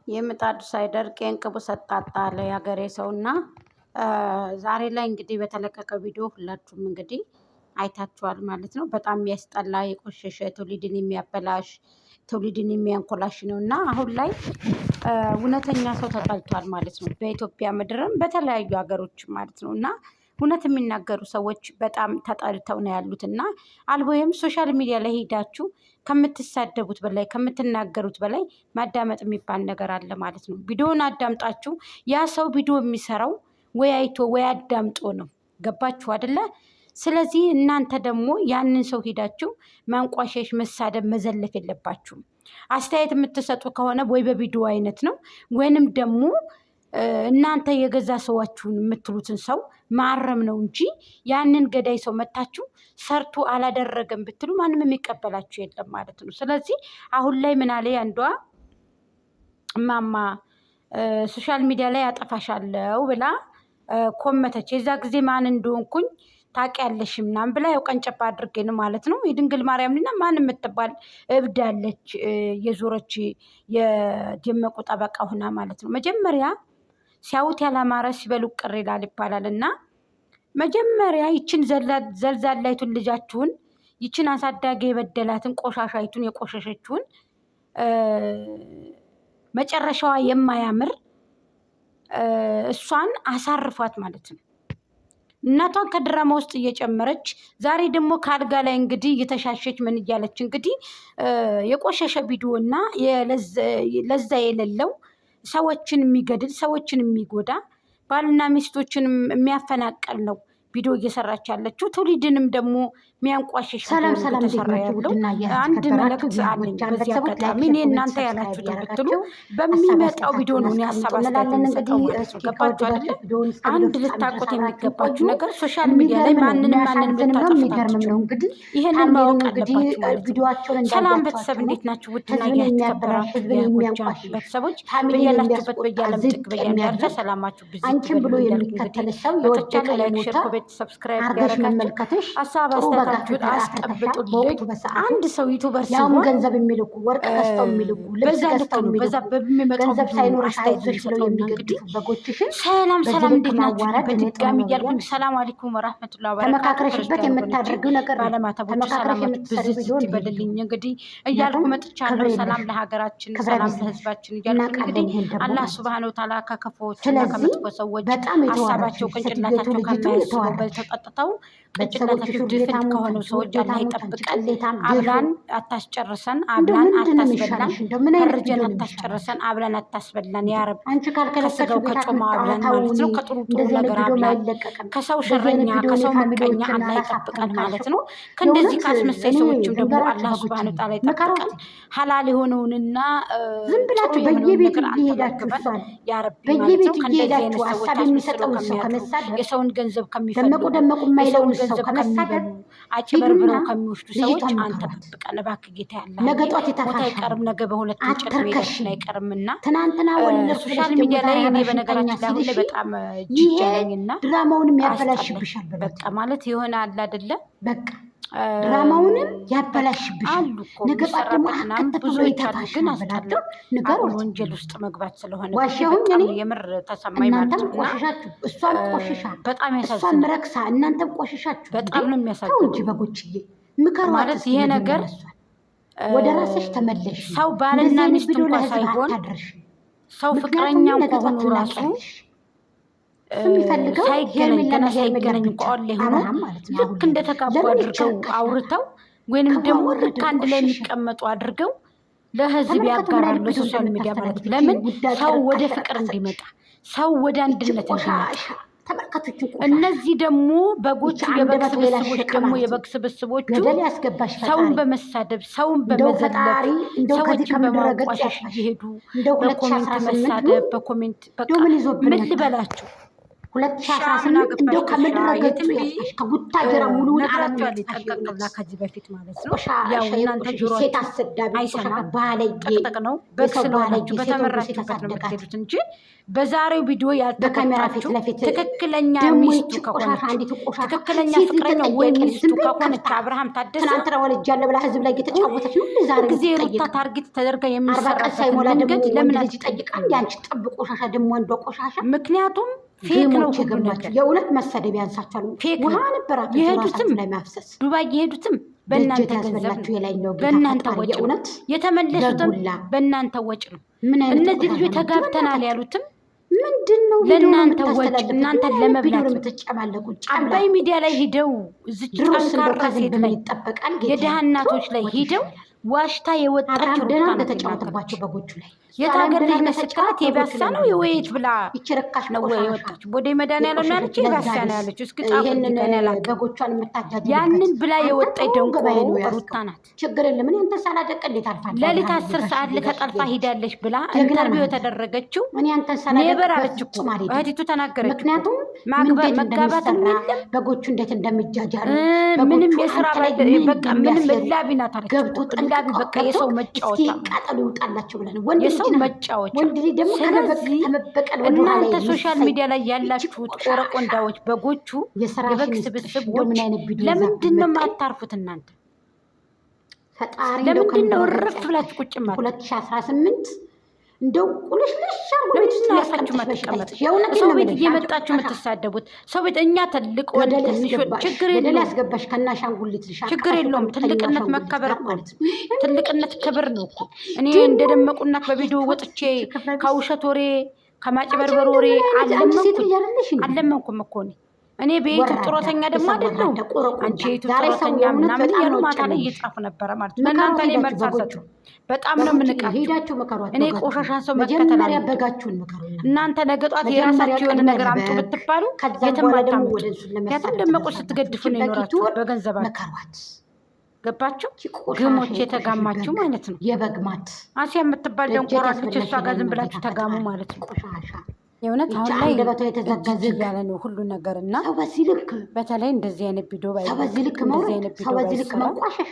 የምጣዱ ሳይደርቅ የእንቅቡ ሰጣጣ አለ የሀገሬ ሰውና። ዛሬ ላይ እንግዲህ በተለቀቀ ቪዲዮ ሁላችሁም እንግዲህ አይታችኋል ማለት ነው። በጣም የሚያስጠላ የቆሸሸ ትውልድን የሚያበላሽ ትውልድን የሚያንኮላሽ ነው እና አሁን ላይ እውነተኛ ሰው ተጠልቷል ማለት ነው። በኢትዮጵያ ምድርም በተለያዩ ሀገሮች ማለት ነው እና እውነት የሚናገሩ ሰዎች በጣም ተጠልተው ነው ያሉት እና አልቦይም ሶሻል ሚዲያ ላይ ሄዳችሁ ከምትሳደቡት በላይ ከምትናገሩት በላይ ማዳመጥ የሚባል ነገር አለ ማለት ነው። ቪዲዮውን አዳምጣችሁ ያ ሰው ቪዲዮ የሚሰራው ወይ አይቶ ወይ አዳምጦ ነው። ገባችሁ አይደለ? ስለዚህ እናንተ ደግሞ ያንን ሰው ሄዳችሁ ማንቋሸሽ፣ መሳደብ፣ መዘለፍ የለባችሁም። አስተያየት የምትሰጡ ከሆነ ወይ በቪዲዮ አይነት ነው ወይንም ደግሞ እናንተ የገዛ ሰዋችሁን የምትሉትን ሰው ማረም ነው እንጂ ያንን ገዳይ ሰው መታችሁ ሰርቶ አላደረገም ብትሉ ማንም የሚቀበላችሁ የለም ማለት ነው። ስለዚህ አሁን ላይ ምን አለ አንዷ እማማ ሶሻል ሚዲያ ላይ አጠፋሻለሁ ብላ ኮመተች። የዛ ጊዜ ማን እንደሆንኩኝ ታውቂያለሽ ምናምን ብላ ያው ቀንጨባ አድርጌ ነው ማለት ነው። የድንግል ማርያም ልጅ ማን የምትባል እብድ አለች የዞረች የደመቁ ጠበቃ ሁና ማለት ነው። መጀመሪያ ሲያዩት ያላማረ ሲበሉ ቅር ይላል ይባላል እና መጀመሪያ ይችን ዘልዛላይቱን ልጃችሁን ይችን አሳዳጊ የበደላትን ቆሻሻይቱን የቆሸሸችውን መጨረሻዋ የማያምር እሷን አሳርፏት ማለት ነው። እናቷን ከድራማ ውስጥ እየጨመረች ዛሬ ደግሞ ከአልጋ ላይ እንግዲህ እየተሻሸች ምን እያለች እንግዲህ የቆሸሸ ቪዲዮ እና ለዛ የሌለው ሰዎችን የሚገድል ሰዎችን የሚጎዳ ባልና ሚስቶችንም የሚያፈናቀል ነው ቪዲዮ እየሰራች ያለችው። ትውልድንም ደግሞ የሚያንቋሽሽ ሰላም ሰላም ያለው አንድ መልእክት አለኝ። በዚህ አጋጣሚ እኔ እናንተ ያላችሁትን ብትሉ በሚመጣው ቪዲዮ ነው ሀሳብ አስተያየት ገባችሁ አይደለ? አንድ ልታውቁት የሚገባችሁ ነገር ሶሻል ሚዲያ ላይ ማንንም ልታጠፉ እንግዲህ ይሄንን ማወቅ አለባችሁ። ሰላም ቤተሰብ እንዴት ናችሁ? ውድና እያተከበራችሁ ቤተሰቦች በያላችሁበት በያለም ጥግ በያላችሁ ሰላማችሁ ብዙ አንቺን ብሎ የሚከተል ሰው የወደቀ የሞተ ሰብስክራይብ አርገሽ መመልከትሽ ሀሳብ አስተያየታችሁን አስቀምጡልኝ። አንድ ሰው ዩቲዩበር ሲሆን ገንዘብ የሚልኩ ወርቅ ገዝተው የሚልኩ ልብስ ገዝተው የሚልኩ ገንዘብ ሳይኖርሽ አይዞሽ ብለው የሚገድሉ በጎችሽን ሰላም ሰላም እንዴት ናችሁ? በድጋሚ እያልኩኝ ሰላም አለይኩም ወራህመቱላሂ ወበረካቱ። ተመካክረሽበት የምታደርጊው ነገር ባለማተቦች ሰላም ብዝት ይበልልኝ እንግዲህ እያልኩ መጥቻለሁ። ሰላም ለሀገራችን፣ ሰላም ለህዝባችን እያልኩ እንግዲህ አላህ ሱብሃነሁ ወተዓላ ከክፉዎች እና ከመጥፎ ሰዎች ሀሳባቸው ቅንጭላታቸው ከማያስበው በልተጠጥተው ቅንጭላታቸው ድፍን ከሆኑ ሰዎች አላህ ይጠብቀን። አብላን አታስጨርሰን፣ አብላን አታስበላን፣ ፈርጀን አታስጨርሰን፣ አብላን አታስበላን። ያ ረብ ከስጋው ከጮማው አብላን ማለት ነው። ከጥሩ ጥሩ ነገር አብላን፣ ከሰው ሸረኛ ከሰው መቀኛ አላህ ይጠብቀን ማለት ነው። ከእንደዚህ ካስመሳይ ሰዎችም ደግሞ አላህ ሱብሃነሁ ወተዓላ ይጠብቀን። ሀላል የሆነውንና ዝም ብላችሁ በየቤቱ እየሄዳችሁ ያ ረብ በየቤቱ እየሄዳችሁ ሀሳብ የሚሰጠውን ሰው ከመሳደብ የሰውን ገንዘብ ከሚፈልጉ ደመቁ የማይለውን ሰው ከመሳደብ አጭበርብረው ከሚወስዱ ሰዎች አንተ ጠብቀን እባክህ ጌታ ያለ ነገ ጧት ይተፋሻል አይቀርም። ነገ በሁለት እንጨት መሄዳችን አይቀርምና ትናንትና ወለፍ ሶሻል ሚዲያ ላይ እኔ በነገራችን ላይ አሁን ላይ በጣም ጅጃለኝና ድራማውንም ያበላሽብሻል። በቃ ማለት የሆነ አለ አይደለ? በቃ ድራማውንም ያበላሽብሻል። ነገ ጧት ደግሞ አከተ ብሎ ይተፋሻል ብላችሁ ንገሩት። ወንጀል ውስጥ መግባት ስለሆነ ዋሻሁን እኔ የምር ተሰማኝ ማለት ነው። ቆሽሻችሁ እሷም ቆሽሻ በጣም ያሳዝናል። እሷም ረክሳ እናንተም ቆሽሻችሁ በጣም ነው የሚያሳዝነው እንጂ በጎችዬ ምከሯት ማለት ይሄ ነገር ወደ ራስሽ ተመለሽ። ሰው ባልና ሚስት እንኳን ሳይሆን ሰው ፍቅረኛ እንኳን ሆኖ ራሱ ሳይገናኝ ገና ሳይገናኝ እንኳን ላይ ሆኖ ልክ እንደተጋቡ አድርገው አውርተው ወይንም ደግሞ ልክ አንድ ላይ የሚቀመጡ አድርገው ለህዝብ ያጋራሉ በሶሻል ሚዲያ ማለት ነው። ለምን ሰው ወደ ፍቅር እንዲመጣ ሰው ወደ አንድነት እንዲመጣ። እነዚህ ደግሞ በጎቹ የበግ ስብስቦች ደግሞ የበግ ስብስቦቹ ሰውን በመሳደብ ሰውን በመዘለፍ ሰዎችን በማንቋሸሽ እየሄዱ በኮሜንት መሳደብ በኮሜንት በቃ ምን ልበላቸው 2018 እንደው ከምድረ ገጹ ያጥፋሽ ከጉታጀራ ሙሉውን ዓለም ያጥፋሽ። ከዚህ በፊት ማለት ነው ያው እናንተ ሴት አሰዳቢ ቆሻሻ ባለጌ ነው። በክስሎናችሁ በተመራችሁበት ነው የምትሄዱት እንጂ በዛሬው ቪዲዮ ያልተከታችሁ ትክክለኛ ሚስቱ ከሆነች ትክክለኛ ፍቅረኛ ወይ ሚስቱ ከሆነች አብርሃም ታደሰ ትናንትና ወልጃለሁ ብላ ህዝብ ላይ እየተጫወተች ነው። ዛሬ ጊዜ ሩታ ታርጌት ተደርጋ የሚሰራ ሳይሞላ ደግሞ ለምን ይጠይቃል? ያንቺ ጥብ ቆሻሻ ደግሞ ወንዶ ቆሻሻ። ምክንያቱም ፌክ ነው ግርማችሁ። የእውነት መሰደብ ያንሳችኋል። ውሃ ነበራችሁ የሄዱትም ላይ ማፍሰስ ዱባይ የሄዱትም በእናንተ ገንዘብ በእናንተ ወጪ ነው። የተመለሱትም በእናንተ ወጪ ነው። እነዚህ ልጆች ተጋብተናል ያሉትም ምንድነው ለእናንተ ወጪ እናንተን ለመብላት የምትጨማለቁ አባይ ሚዲያ ላይ ሂደው እዚች ጠንካራ ሴት ላይ ይጠበቃል። የድሃ እናቶች ላይ ሂደው ዋሽታ የወጣች ደና በተጫወተባቸው በጎቹ ላይ የታገር ልጅ መስክራት የባሳ ነው የወይት ብላ ይችረካሽ ነው ወይ ወጣች ወደ መድኃኒዓለም ያለች የባሳ ነው ያለች። እስኪ ይሄንን በጎቿን የምታጃጅ ያንን ብላ የወጣች ደንቆሮ ሩታ ናት። ችግር የለም እኔ አንተ ሳላደቅ እንዴት አልፋለሁ። ሌሊት 10 ሰዓት ተጠልፋ ሂዳለች ብላ ኢንተርቪው የተደረገችው እኔ አንተ ሳላደቅ ነበር አለች እኮ እህቲቱ ተናገረች። ምክንያቱም መጋባት የለም በጎቹ እንዴት እንደሚጃጃሉ ምንም የሥራ በቃ ምንም ላቢናት አለች ላቢ በቃ የሰው መጫወቻ ቃጠሉ ይውጣላችሁ ብለን ወንድ መጫወቻ። ወንድ ልጅ ደግሞ ከመበቀል ወደ እናንተ ሶሻል ሚዲያ ላይ ያላችሁት ቆረቆንዳዎች በጎቹ የበግ ስብስቦች ለምንድን ነው የማታርፉት እናንተ? ፈጣሪ ለምንድን ነው እረፍ ብላችሁ ቁጭ ማለት? 2018 እንደው ቁልሽልሽ ለምንድን አርፋችሁ መተቀመጥ? ሰው ቤት እየመጣችሁ የምትሳደቡት ሰው ቤት እኛ ትልቅ ወንድ ትንሽ ችግር የለውም ያስገባሽ ከናሻንጉሊት ችግር የለውም። ትልቅነት መከበር እኮ ትልቅነት ክብር ነው እኮ። እኔ እንደደመቁናት በቪዲዮ ወጥቼ ከውሸት ወሬ ከማጭበርበር ወሬ አለመንኩም እኮ እኔ በዩቱብ ጥሮተኛ ደግሞ አይደለሁም። አንቺ የዩቱብ ጥሮተኛ ምናምን እያሉ ማታ ላይ እየጻፉ ነበረ ማለት ነው። እናንተ እኔ መልስ አልሰጥም። በጣም ነው የምንቃችሁ። እኔ ቆሻሻን ሰው መከተል አለብኝ። እናንተ ነገ ጧት የራሳችሁ የሆነ ነገር አምጡ ብትባሉ የትም አታምጡ። ምክንያቱም ደመቁ ስትገድፉ ነው የኖራችሁ በገንዘባችሁ። ገባችሁ? ግሞች የተጋማችሁ ማለት ነው። የበግማት አሲያ የምትባል ደንቆራ ብቻ እሷ ጋር ዝም ብላችሁ ተጋሙ ማለት ነው። የእውነት አሁን ላይ የተዘጋዘ ያለ ነው ሁሉ ነገር እና ሰው በዚህ ልክ በተለይ እንደዚህ አይነት ቪዲዮ ሰው በዚህ ልክ መውረድ ሰው በዚህ ልክ መቋሸሽ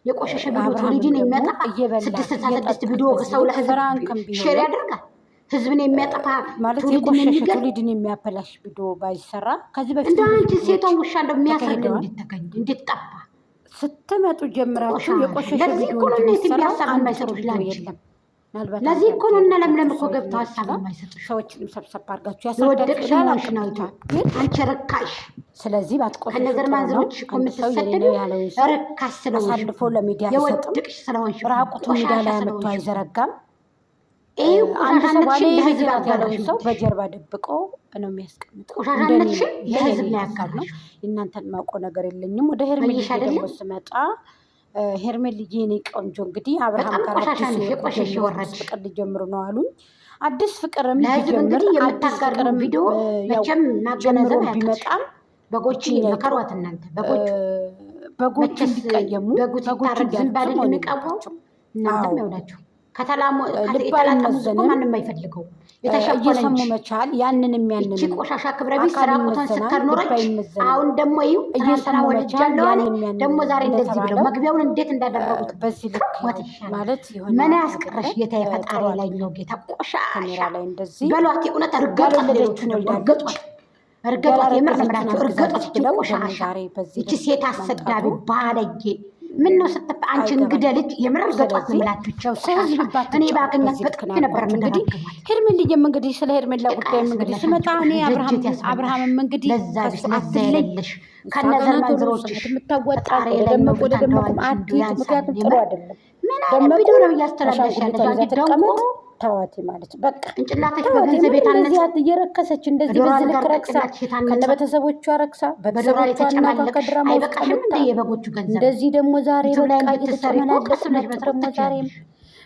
የቆሸሸ ቪዲዮ ትውልድን የሚያጠፋ 666 ቪዲዮ ሰው ለህዝብ ሼር ያደርጋል። ህዝብን የሚያጠፋ ማለት የቆሸሸ ትውልድን የሚያበላሽ ቪዲዮ ባይሰራ ከዚህ በፊት እንደ አንቺ ሴቷ ውሻ እንደሚያስረግ እንድትጠፋ ስትመጡ ጀምራችሁ የቆሸሸ ቪዲዮ የሚሰራ የለም። ለዚህ እኮ ነው እና ለምለም እኮ ገብተው ሀሳብ የማይሰጡሽ ሰዎችንም ሰብሰብ አድርጋችሁ ያሳደቅሻል። አንቺ ርካሽ። ስለዚህ ባትቆሽ ከነገር ማንዘሮች እኮ የምትሰደዱ ርካሽ ስለሆንሽ አሳልፎ ለሚዲያ የወደቅሽ ስለሆንሽ ራቁቱ ሚዲያ ላይ አመጥቶ አይዘረጋም። አንድ ሰው ለህዝብ ያለውን ሰው በጀርባ ደብቆ ነው የሚያስቀምጠው። ቆሻሻነትሽን ለህዝብ ነው ያካሉ። እናንተን ማውቀው ነገር የለኝም። ወደ ሄርሜላ ደግሞ ስመጣ ሄርሜልዬ የኔ ቆንጆ እንግዲህ አብርሃም ጋር አዲስ ፍቅር ሊጀምሩ ነው አሉኝ። አዲስ ፍቅርም ሊጀምር የምታጋርም ቪዲዮ መቼም ማገናዘብ ቢመጣም በጎች መከሯት እናንተ በጎች እንዲቀየሙ በጎች ዝም ባለ የሚቃወሙ እናንተም ያውላችሁ ከተላሙ ማንም አይፈልገው እየሰሙ መቻል ያንንም እቺ ቆሻሻ ክብረ ቢስ ራቁቷን ስትኖረች አሁን ደግሞ ይኸው እየሰሙ መቻል ደግሞ ዛሬ እንደዚህ ብለው መግቢያውን እንዴት እንዳደረጉት በዚህ ልክ ማለት ይሆነ ምን ያስቀረሽ ጌታ የፈጣሪ ላይ ነው ጌታ ቆሻሻ ላይ እንደዚህ በሏት የእውነት እርገጧት እርገጧት የምርምራቸው እርገጧት ብለው ቆሻሻ እቺ ሴት አሰዳቢ ባለጌ ምን ነው ስትፈ አንቺ እንግዲህ ልጅ የምረር ገጧት ምላችሁ እኔ ባገኛት በጥፍ ነበር። እንግዲህ ሄርሜላም እንግዲህ ስለ ሄርሜላ ጉዳይ እንግዲህ ስመጣ እኔ አብርሃምም እንግዲህ ለዛለሽ ከነዘር መንዝሮች የምታወጣ ደመቁ ወደ ደመቁ አትይት። ምክንያቱም ጥሩ አይደለም። ምን ቪዲዮ ነው እያስተላለፍሽ ያለሽ? ደንቆሮ ተዋቴ ማለት በቃ እንጭላተሽ በገንዘብ ቤታነስ እየረከሰች እንደዚህ በዚህ ልክ ረክሳ ከነ ቤተሰቦቿ ረክሳ ቤተሰቦቿ ከድራማ አይበቃሽም እንደ የበጎቹ ገንዘብ እንደዚህ ደግሞ ዛሬ በቃ እየተጨመላለች ደግሞ ዛሬም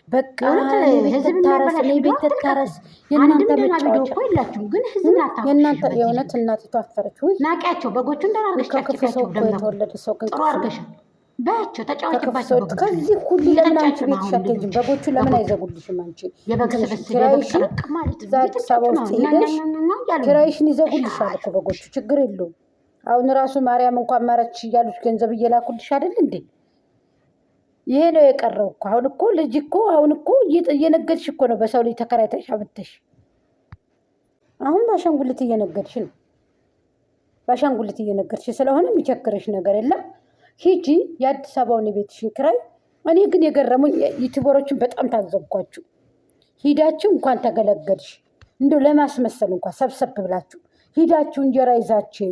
በቃ ህዝብ ታረስ ቤት ታረስ የእናንተ ቪዲዮ እኮ የላችሁም፣ ግን ህዝብ ናታ የእናንተ የእውነት እናቲቱ አፈረች። ወይ ናቂያቸው በጎቹ እንደናርገሽ ከክፉ ሰው የተወለደ ሰው ግን ጥሩ አርገሻል። በያቸው ተጫወችባቸው። ከዚህ ሁሉ ለምን አንቺ ቤትሽ አትሄጂም? በጎቹ ለምን አይዘጉልሽም? አንቺ እዛ አዲስ አበባ ውስጥ ሄደሽ ኪራይሽን ይዘጉልሻል እኮ በጎቹ። ችግር የለውም። አሁን ራሱ ማርያም እንኳን ማረች እያሉሽ ገንዘብ እየላኩልሽ አይደል እንዴ? ይሄ ነው የቀረው እኮ። አሁን እኮ ልጅ እኮ አሁን እኮ እየነገድሽ እኮ ነው በሰው ልጅ ተከራይተሽ አብተሽ። አሁን ባሻንጉሊት እየነገድሽ ነው። ባሻንጉሊት እየነገድሽ ስለሆነ የሚቸግርሽ ነገር የለም። ሂጂ የአዲስ አበባውን የቤትሽን ኪራይ። እኔ ግን የገረሙኝ ዩቲዩበሮችን በጣም ታዘብኳችሁ። ሂዳችሁ እንኳን ተገለገልሽ እንደው ለማስመሰል እንኳን ሰብሰብ ብላችሁ ሂዳችሁ እንጀራ ይዛችሁ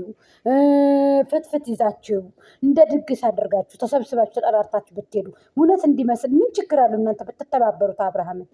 ፍትፍት ይዛችሁ እንደ ድግስ አድርጋችሁ ተሰብስባችሁ ተጠራርታችሁ ብትሄዱ እውነት እንዲመስል ምን ችግር አለው? እናንተ ብትተባበሩት አብርሃምን